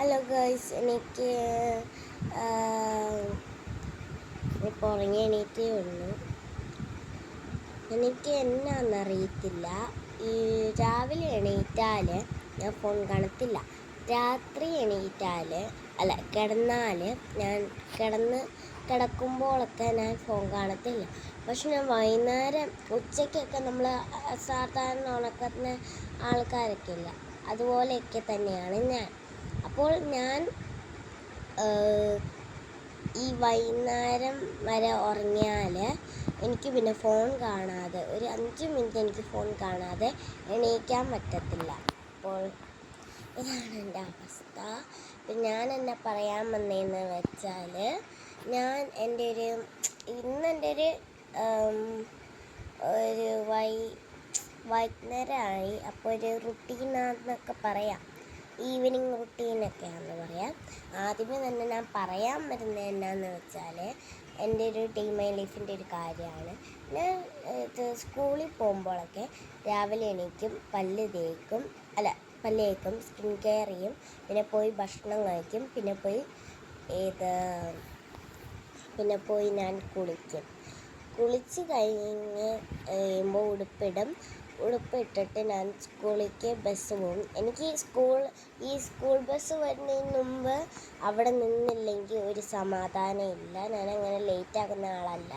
Hello guys, എനിക്ക് ഇപ്പോൾ ഉറങ്ങി എണീറ്റേ ഉള്ളൂ. എനിക്ക് എന്നാന്നറിയത്തില്ല, ഈ രാവിലെ എണീറ്റാൽ ഞാൻ ഫോൺ കാണത്തില്ല. രാത്രി എണീറ്റാൽ കിടന്നാൽ ഞാൻ കിടക്കുമ്പോഴൊക്കെ ഞാൻ ഫോൺ കാണത്തില്ല. പക്ഷെ ഞാൻ വൈകുന്നേരം ഉച്ചയ്ക്കൊക്കെ നമ്മൾ സാധാരണ ഉണക്കുന്ന ആൾക്കാരൊക്കെ ഇല്ല, അതുപോലെയൊക്കെ തന്നെയാണ് ഞാൻ. അപ്പോൾ ഞാൻ ഈ വൈകുന്നേരം വരെ ഉറങ്ങിയാൽ എനിക്ക് പിന്നെ ഫോൺ കാണാതെ ഒരു 5 മിനിറ്റ് എനിക്ക് ഫോൺ കാണാതെ എണീക്കാൻ പറ്റത്തില്ല. അപ്പോൾ ഇതാണ് എൻ്റെ അവസ്ഥ. ഞാൻ എന്നെ പറയാൻ വന്നതെന്ന് വെച്ചാൽ, ഞാൻ ഇന്നെൻ്റെ ഒരു വൈകുന്നേരമായി. അപ്പോൾ ഒരു റുട്ടീനാന്നൊക്കെ പറയാം, ഈവനിങ് റുട്ടീനൊക്കെയാണെന്ന് പറയാം. ആദ്യമേ തന്നെ ഞാൻ പറയാൻ വരുന്നത് എന്നാന്ന് വെച്ചാൽ, എൻ്റെ ഒരു ഡേ മൈ ലൈഫിൻ്റെ ഒരു കാര്യമാണ്. ഞാൻ സ്കൂളിൽ പോകുമ്പോഴൊക്കെ രാവിലെ എണീക്കും, പല്ല് തേക്കും, സ്കിൻ കെയർ ചെയ്യും, പിന്നെ പോയി ഭക്ഷണം കഴിക്കും, പിന്നെ പോയി ഞാൻ കുളിച്ച് കഴിഞ്ഞ് കഴിയുമ്പോൾ ഉടുപ്പിട്ടിട്ട് ഞാൻ സ്കൂളിലേക്ക് ബസ് പോകും. എനിക്ക് ഈ സ്കൂൾ ബസ് വരുന്നതിന് മുമ്പ് അവിടെ നിന്നില്ലെങ്കിൽ ഒരു സമാധാനം ഇല്ല. ഞാനങ്ങനെ ലേറ്റ് ആകുന്ന ആളല്ല.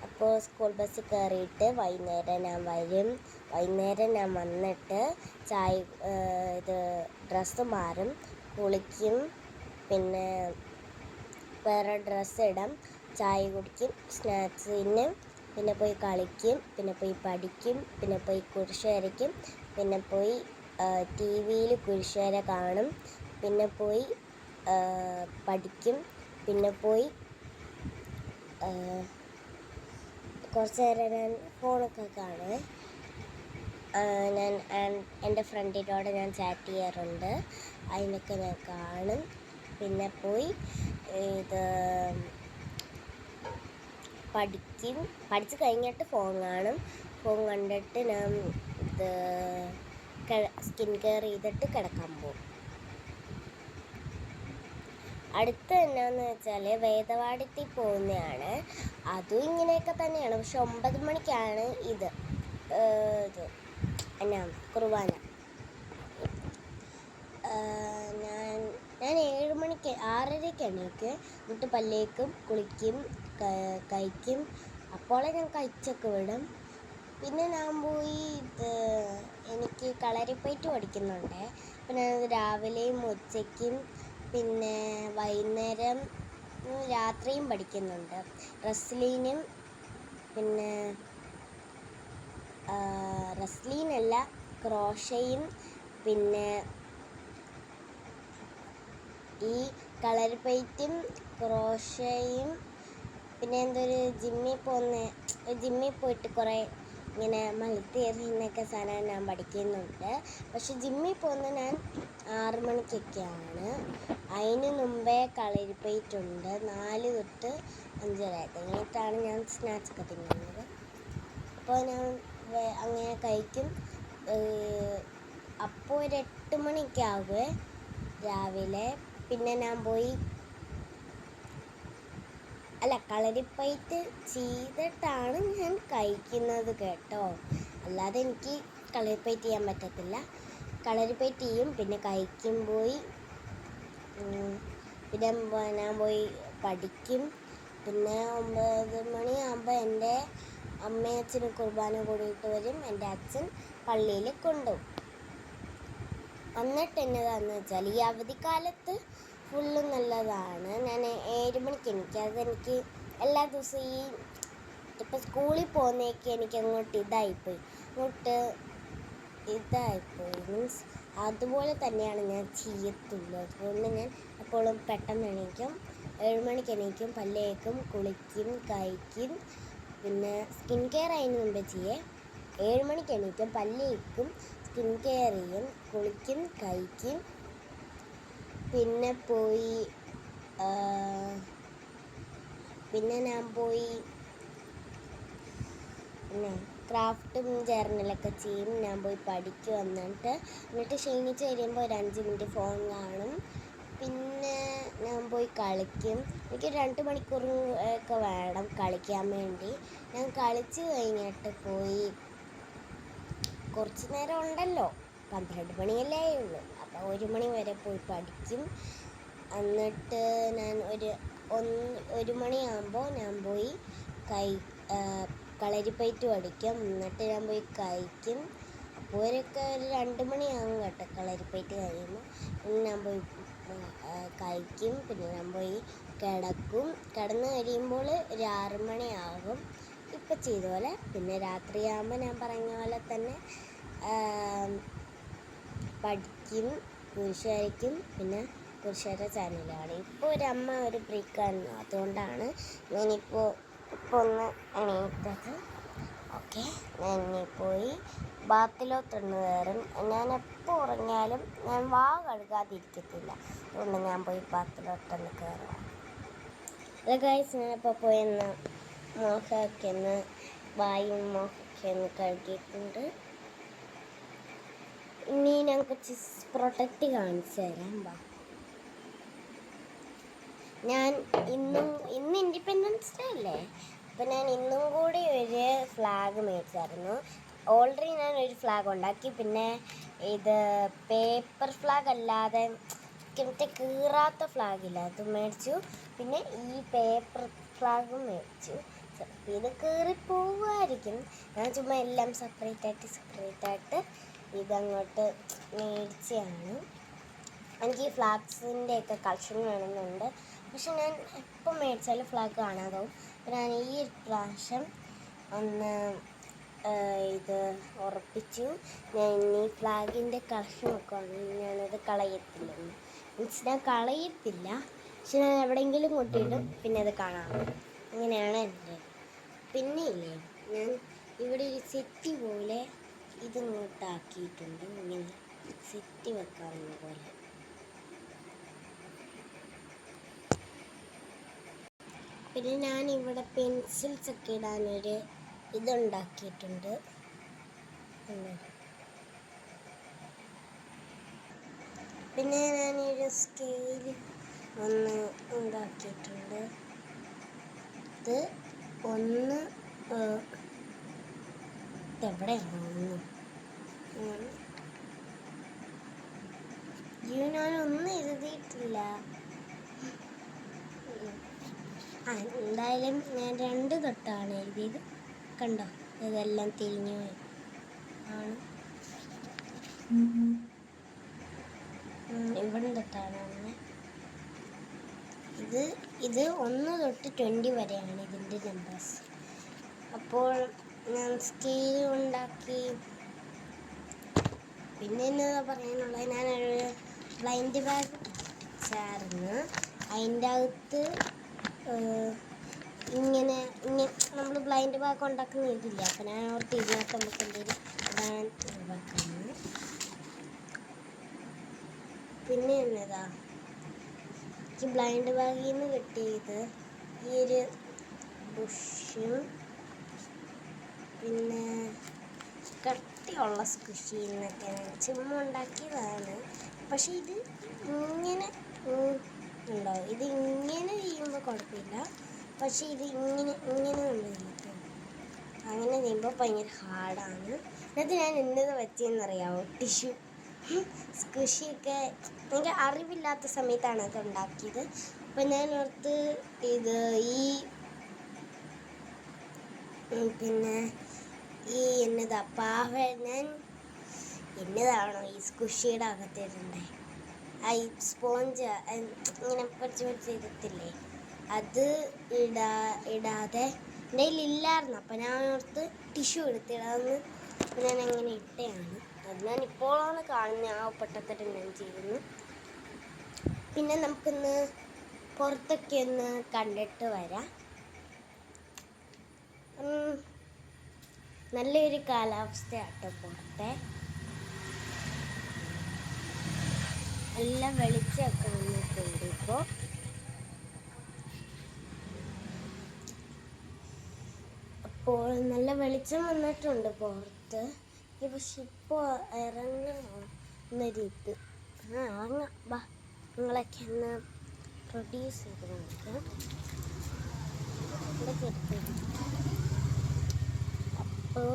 അപ്പോൾ സ്കൂൾ ബസ് കയറിയിട്ട് വൈകുന്നേരം ഞാൻ വരും. വൈകുന്നേരം ഞാൻ വന്നിട്ട് ഡ്രസ്സ് മാറും, കുളിക്കും, പിന്നെ വേറെ ഡ്രസ്സ് ഇടാം, ചായ കുടിക്കും, സ്നാക്സ് തിന്നും, പിന്നെ പോയി കളിക്കും, പിന്നെ പോയി പഠിക്കും, പിന്നെ പോയി കുരിശ് വരയ്ക്കും, പിന്നെ പോയി ടി വിയിൽ കുരിശ് വര കാണും, പിന്നെ പോയി പഠിക്കും, പിന്നെ പോയി കുറച്ച് നേരം ഞാൻ ഫോണൊക്കെ കാണും. ഞാൻ എൻ്റെ ഫ്രണ്ടിനോട് ഞാൻ ചാറ്റ് ചെയ്യാറുണ്ട്, അതിനൊക്കെ ഞാൻ കാണും. പിന്നെ പോയി പഠിച്ച് കഴിഞ്ഞിട്ട് ഫോൺ കാണും. ഫോൺ കണ്ടിട്ട് ഞാൻ സ്കിൻ കെയർ ചെയ്തിട്ട് കിടക്കാൻ പോകും. അടുത്ത എന്നാന്ന് വെച്ചാൽ വേദവാടിത്തിൽ പോകുന്നതാണ്. അതും ഇങ്ങനെയൊക്കെ തന്നെയാണ്. പക്ഷെ 9 മണിക്കാണ് കുർബാന. ഞാൻ 7 മണിക്ക് 6:30 എണീക്കും. എന്നിട്ട് പല്ലേക്കും, കുളിക്കും, കഴിക്കും. അപ്പോളെ ഞാൻ കഴിച്ചൊക്കെ വിടും. പിന്നെ ഞാൻ പോയി എനിക്ക് കളരിപ്പയറ്റ് പഠിക്കുന്നുണ്ട്. അപ്പം ഞാനത് രാവിലെയും ഉച്ചയ്ക്കും പിന്നെ വൈകുന്നേരം രാത്രിയും പഠിക്കുന്നുണ്ട്. റെസ്ലീനും പിന്നെ റെസ്ലീനല്ല, ക്രോഷയും, പിന്നെ ഈ കളരിപ്പയറ്റും ക്രോഷയും, പിന്നെ ജിമ്മിൽ പോയിട്ട് കുറേ ഇങ്ങനെ മലത്തി എറിയുന്നൊക്കെ സാധനം ഞാൻ പഠിക്കുന്നുണ്ട്. പക്ഷെ ജിമ്മിൽ പോകുന്നത് ഞാൻ 6 മണിക്കൊക്കെയാണ്. അതിന് മുമ്പേ കളരിപ്പയറ്റുണ്ട്. 4 തൊട്ട് 5 വരെ കഴിഞ്ഞിട്ടാണ് ഞാൻ സ്നാക്സ് ഒക്കെ തിന്നുന്നത്. അപ്പോൾ ഞാൻ അങ്ങനെ കഴിക്കും. അപ്പോൾ ഒരു 8 മണിയൊക്കെ ആകുമേ രാവിലെ. പിന്നെ ഞാൻ പോയി കളരിപ്പയറ്റ് ചെയ്തിട്ടാണ് ഞാൻ കഴിക്കുന്നത് കേട്ടോ. അല്ലാതെ എനിക്ക് കളരിപ്പയറ്റ് ചെയ്യാൻ പറ്റത്തില്ല. കളരിപ്പയറ്റ് ചെയ്യും, പിന്നെ കഴിക്കും പോയി. പിന്നെ ഞാൻ പോയി പഠിക്കും. പിന്നെ 9 മണിയാകുമ്പോൾ എൻ്റെ അമ്മയും അച്ഛനും കുർബാന കൂടിയിട്ട് വരും. എൻ്റെ അച്ഛൻ പള്ളിയിൽ കൊണ്ടുപോകും. എന്നിട്ട് എന്നതാണെന്ന് വെച്ചാൽ, ഈ അവധിക്കാലത്ത് ഫുള്ള് നല്ലതാണ്. ഞാൻ 7 മണിക്ക് എണീക്കും. അതെനിക്ക് എല്ലാ ദിവസവും ഇപ്പം സ്കൂളിൽ പോകുന്നതൊക്കെ എനിക്ക് അങ്ങോട്ട് ഇതായിപ്പോയി മീൻസ് അതുപോലെ തന്നെയാണ് ഞാൻ ചെയ്യത്തുള്ളൂ. അതുകൊണ്ട് ഞാൻ എപ്പോഴും പെട്ടെന്ന് എണീക്കും. 7 മണിക്ക് എണീക്കും, പല്ലേക്കും, കുളിക്കും, കഴിക്കും, പിന്നെ സ്കിൻ കെയർ അതിന് മുമ്പേ 7 മണിക്ക് എണീക്കും, പല്ലേക്കും, സ്കിൻ കെയർ ചെയ്യും, കുളിക്കും, കഴിക്കും, പിന്നെ ഞാൻ പോയി ക്രാഫ്റ്റും ജേർണലൊക്കെ ചെയ്യും. ഞാൻ പോയി പഠിക്കും. എന്നിട്ട് ക്ഷീണിച്ച് കഴിയുമ്പോൾ ഒരു 5 മിനിറ്റ് ഫോൺ കാണും. പോയി കളിക്കും. എനിക്ക് 2 മണിക്കൂർ ഒക്കെ വേണം കളിക്കാൻ വേണ്ടി. ഞാൻ കളിച്ച് കഴിഞ്ഞിട്ട് പോയി കുറച്ച് നേരം ഉണ്ടല്ലോ, 12 മണിയല്ലേ ഉള്ളൂ, അപ്പോൾ 1 മണി വരെ പോയി പഠിക്കും. എന്നിട്ട് ഞാൻ ഒരു മണിയാകുമ്പോൾ ഞാൻ പോയി കളരിപ്പയറ്റ് പഠിക്കും. എന്നിട്ട് ഞാൻ പോയി കഴിക്കും. അപ്പോഴൊക്കെ ഒരു 2 മണിയാകും കേട്ടോ കളരിപ്പയറ്റ് കഴിയുമ്പോൾ. പിന്നെ ഞാൻ പോയി കഴിക്കും. പിന്നെ ഞാൻ പോയി കിടക്കും. കിടന്ന് കഴിയുമ്പോൾ ഒരു 6 മണിയാകും ഇപ്പം ചെയ്ത പോലെ. പിന്നെ രാത്രിയാകുമ്പോൾ ഞാൻ പറഞ്ഞ പോലെ തന്നെ പഠിക്കും, കുരിശ് വരയ്ക്കും. പിന്നെ കുരിശുവര ചാനലാണ്. ഇപ്പോൾ ഒരു ബ്രേക്കായിരുന്നു, അതുകൊണ്ടാണ് ഞാനിപ്പോൾ ഒന്ന് എണീറ്റത്. ഓക്കെ, ഞാൻ ഇനി പോയി ബാത്തിലോട്ടൊന്ന് കയറും. ഞാൻ എപ്പോൾ ഉറങ്ങിയാലും ഞാൻ വാ കഴുകാതിരിക്കത്തില്ല, അതുകൊണ്ട് ഞാൻ പോയി ബാത്തിലോട്ടൊന്ന് കയറുക. അത് ഗൈസ്, ഞാനിപ്പോൾ പോയെന്ന് മോഹമൊക്കെ ഒന്ന് വായും മോഹമൊക്കെ ഒന്ന് കഴുകിയിട്ടുണ്ട്. ഇനി ഞാൻ കുറച്ച് പ്രൊട്ടക്റ്റ് കാണിച്ചു തരാം. ഞാൻ ഇന്ന് ഇൻഡിപെൻഡൻസ് ഡേ അല്ലേ, അപ്പം ഞാൻ ഇന്നും കൂടി ഒരു ഫ്ലാഗ് മേടിച്ചായിരുന്നു. ഓൾറെഡി ഞാൻ ഒരു ഫ്ലാഗ് ഉണ്ടാക്കി. പിന്നെ ഇത് പേപ്പർ ഫ്ലാഗ് അല്ലാതെ മറ്റേ കീറാത്ത ഫ്ലാഗില്ല, അത് മേടിച്ചു. പിന്നെ ഈ പേപ്പർ ഫ്ലാഗും മേടിച്ചു. ഇത് കീറിപ്പോവുമായിരിക്കും. ഞാൻ ചുമ്മാ എല്ലാം സെപ്പറേറ്റ് ആയിട്ട് ഇതങ്ങോട്ട് മേടിച്ചാണ്. എനിക്ക് ഈ ഫ്ലാഗ്സിൻ്റെയൊക്കെ കളക്ഷൻ വേണമെന്നുണ്ട്, പക്ഷെ ഞാൻ എപ്പോൾ മേടിച്ചാലും ഫ്ലാഗ് കാണാതാവും. അപ്പോൾ ഞാൻ ഈ പ്രാവശ്യം ഒന്ന് ഇത് ഉറപ്പിച്ചു. ഞാൻ ഇനി ഫ്ലാഗിൻ്റെ കളക്ഷൻ നോക്കുകയാണെങ്കിൽ ഞാനത് കളയത്തില്ല. മീൻസ് ഞാൻ കളയത്തില്ല, പക്ഷെ ഞാൻ എവിടെയെങ്കിലും കൊണ്ടിടും, പിന്നെ അത് കാണാം. അങ്ങനെയാണ് എൻ്റെ. പിന്നെ ഇല്ലേ, ഞാൻ ഇവിടെ ഒരു സെറ്റ് പോലെ ഇതിങ്ങോട്ടാക്കിയിട്ടുണ്ട്. ഇങ്ങനെ സെറ്റ് വെക്കാവുന്ന പോലെ. പിന്നെ ഞാനിവിടെ പെൻസിൽസൊക്കെ ഇടാനൊരു ഇതുണ്ടാക്കിയിട്ടുണ്ട്. പിന്നെ ഞാനൊരു സ്കെയിൽ ഒന്ന് ഉണ്ടാക്കിയിട്ടുണ്ട്. ഇത് ഒന്ന് എവിടെയാണ് ഞാനൊന്നും എഴുതിയിട്ടില്ല. എന്തായാലും ഞാൻ 2 തൊട്ടാണ് എഴുതിയത്. കണ്ടോ, ഇതെല്ലാം തിരിഞ്ഞു ആണ്. ഇവിടെ തൊട്ടാണ് അങ്ങനെ. ഇത് 1 തൊട്ട് 20 വരെയാണ് ഇതിൻ്റെ നമ്പേഴ്സ്. അപ്പോൾ ഞാൻ സ്കെയിൽ ഉണ്ടാക്കി. പിന്നെ എന്നതാ പറയാനുള്ളത്, ഞാനൊരു ബ്ലൈൻഡ് ബാഗ് ചേർന്ന് അതിൻ്റെ അകത്ത് ഇങ്ങനെ നമ്മൾ ബ്ലൈൻഡ് ബാഗ് ഉണ്ടാക്കുന്ന ഇതില്ല. അപ്പം ഞാൻ ഓർത്ത് ഇതിനകത്ത് നമുക്ക് എന്തെങ്കിലും ഇടാൻ വെക്കുന്നത്. പിന്നെ എന്നതാ, എനിക്ക് ബ്ലൈൻഡ് ബാഗിൽ നിന്ന് കിട്ടിയത് ഈ ഒരു ബുഷും പിന്നെ കട്ടിയുള്ള സ്ക്വിഷിയിൽ നിന്നൊക്കെ ചുമ്മാ ഉണ്ടാക്കിയതാണ്. പക്ഷെ ഇത് ഇങ്ങനെ ഉണ്ടോ, ഇത് ഇങ്ങനെ ചെയ്യുമ്പോൾ കുഴപ്പമില്ല. പക്ഷെ ഇത് ഇങ്ങനെ നമ്മൾ ചെയ്യും, അങ്ങനെ ചെയ്യുമ്പോൾ ഭയങ്കര ഹാർഡാണ്. എന്നിട്ട് ഞാൻ എന്നത് വെച്ചെന്നറിയാമോ, ടിഷ്യൂ സ്ക്വിഷിയൊക്കെ. എനിക്ക് അറിവില്ലാത്ത സമയത്താണ് അത് ഉണ്ടാക്കിയത്. അപ്പം ഞാൻ ഓർത്ത് ഇത് പിന്നെ എന്നതാ ഞാൻ എന്നതാണോ ഈ സ്ക്വിഷിയുടെ അകത്തിടണ്ടേ, ഈ സ്പോഞ്ച് ഇങ്ങനെ പൊടിച്ച് ഇരുത്തില്ലേ, അത് ഇടാതെ എൻ്റെ കയ്യിലില്ലായിരുന്നു. അപ്പം ഞാൻ ഓർത്ത് ടിഷ്യൂ എടുത്തിടാമെന്ന് ഞാൻ അങ്ങനെ ഇട്ടയാണ്. അത് ഞാൻ ഇപ്പോഴാണ് കാണുന്നത്. ആ പൊട്ടത്തരം ഞാൻ ചെയ്യുന്നു. പിന്നെ നമുക്കൊന്ന് പുറത്തൊക്കെ ഒന്ന് കണ്ടിട്ട് വരാം. നല്ലൊരു കാലാവസ്ഥയാട്ടോ പുറത്തെ. നല്ല വെളിച്ചമൊക്കെ വന്നിട്ടുണ്ട് ഇപ്പോൾ. അപ്പോൾ നല്ല വെളിച്ചം വന്നിട്ടുണ്ട് പുറത്ത്. പക്ഷെ ഇപ്പോൾ ഇറങ്ങണോ എന്നൊരിത്. ഇറങ്ങാം, വാ, നിങ്ങളൊക്കെ ഒന്ന് പ്രൊഡ്യൂസ് ചെയ്ത് കാണിക്കാം. ഇതൊക്കെ എടുത്ത് അപ്പോൾ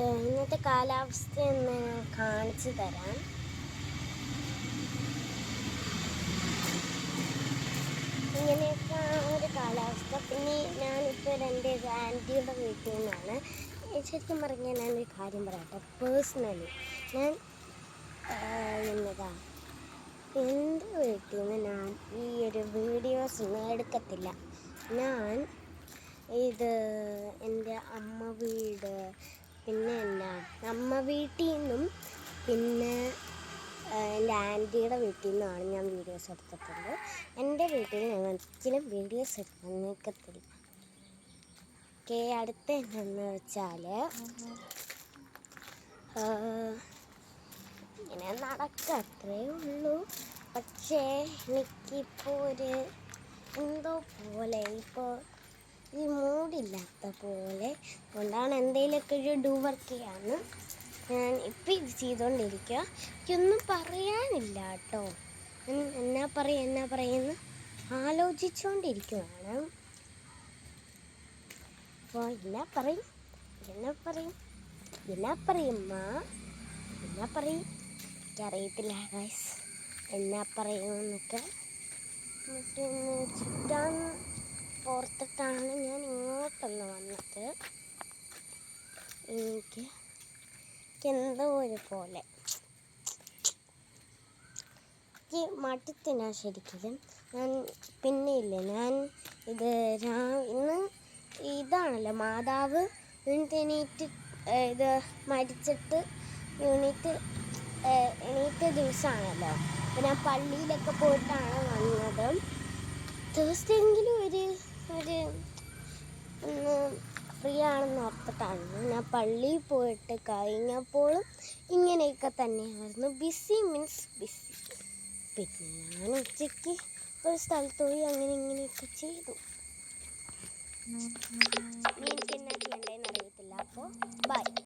ഇന്നത്തെ കാലാവസ്ഥ ഒന്ന് കാണിച്ചു തരാം. ഇങ്ങനെയൊക്കെ ഒരു കാലാവസ്ഥ. പിന്നെ ഞാനിപ്പോൾ എൻ്റെ ആൻറ്റിയുടെ വീട്ടിൽ നിന്നാണ്. ശരിക്കും പറഞ്ഞാൽ ഞാനൊരു കാര്യം പറയട്ടെ. പേഴ്സണലി ഞാൻ എന്നതാ എൻ്റെ വീട്ടിൽ നിന്ന് ഞാൻ ഈ ഒരു വീഡിയോസ് ഒന്നും എടുക്കത്തില്ല. ഞാൻ ഇത് എൻ്റെ അമ്മ വീട്, പിന്നെ എന്നാ അമ്മ വീട്ടിൽ നിന്നും പിന്നെ എൻ്റെ ആൻറ്റിയുടെ വീട്ടിൽ നിന്നാണ് ഞാൻ വീഡിയോസ് എടുത്തിട്ടുണ്ട്. എൻ്റെ വീട്ടിൽ ഞാൻ ഒരിക്കലും വീഡിയോസ് എടുക്കാൻ നിൽക്കത്തില്ല. ഓക്കെ, അടുത്ത എന്താണെന്ന് വെച്ചാൽ ഇങ്ങനെ നടക്കുക, അത്രയേ ഉള്ളൂ. പക്ഷേ എനിക്കിപ്പോൾ ഒരു എന്തോ പോലെ ഇപ്പോൾ ഈ മൂഡില്ലാത്ത പോലെ. അതുകൊണ്ടാണ് എന്തെങ്കിലുമൊക്കെ ഒരു ഡു വർക്ക് ചെയ്യാമെന്ന് ഞാൻ ഇപ്പം ഇത് ചെയ്തുകൊണ്ടിരിക്കുക. എനിക്കൊന്നും പറയാനില്ല കേട്ടോ. എന്നാ പറയുമെന്ന് ആലോചിച്ചുകൊണ്ടിരിക്കുകയാണ്. അപ്പോൾ എന്നാ പറയും എനിക്കറിയത്തില്ല ഗൈസ്, എന്നാ പറയുമെന്നൊക്കെ. എന്നിട്ട് ചുറ്റാൻ പുറത്തിട്ടാണ് ഞാൻ ഇങ്ങോട്ടൊന്ന് വന്നത്. എനിക്ക് എന്തോ ഒരു പോലെ എനിക്ക് മടുത്തിനാ ശരിക്കും. ഞാൻ പിന്നെയില്ലേ, ഞാൻ ഇത് ഇന്ന് ഇതാണല്ലോ മാതാവ് എണീറ്റ് ഇത് മരിച്ചിട്ട് എണീറ്റ ദിവസമാണല്ലോ. അപ്പോൾ ഞാൻ പള്ളിയിലൊക്കെ പോയിട്ടാണ് വന്നത്. ദിവസമെങ്കിലും ഒരു ഒന്ന് ഫ്രീ ആണെന്ന് ഓർത്തിട്ടാണ് ഞാൻ പള്ളിയിൽ പോയിട്ട് കഴിഞ്ഞപ്പോഴും ഇങ്ങനെയൊക്കെ തന്നെയായിരുന്നു. Busy means busy. പിന്നെ ഞാൻ ഉച്ചയ്ക്ക് ഒരു സ്ഥലത്ത് പോയി ഇങ്ങനെയൊക്കെ ചെയ്തു. എനിക്ക് എന്നാ ചെയ്യണ്ടേന്ന് അറിയത്തില്ല. അപ്പോൾ ബൈ.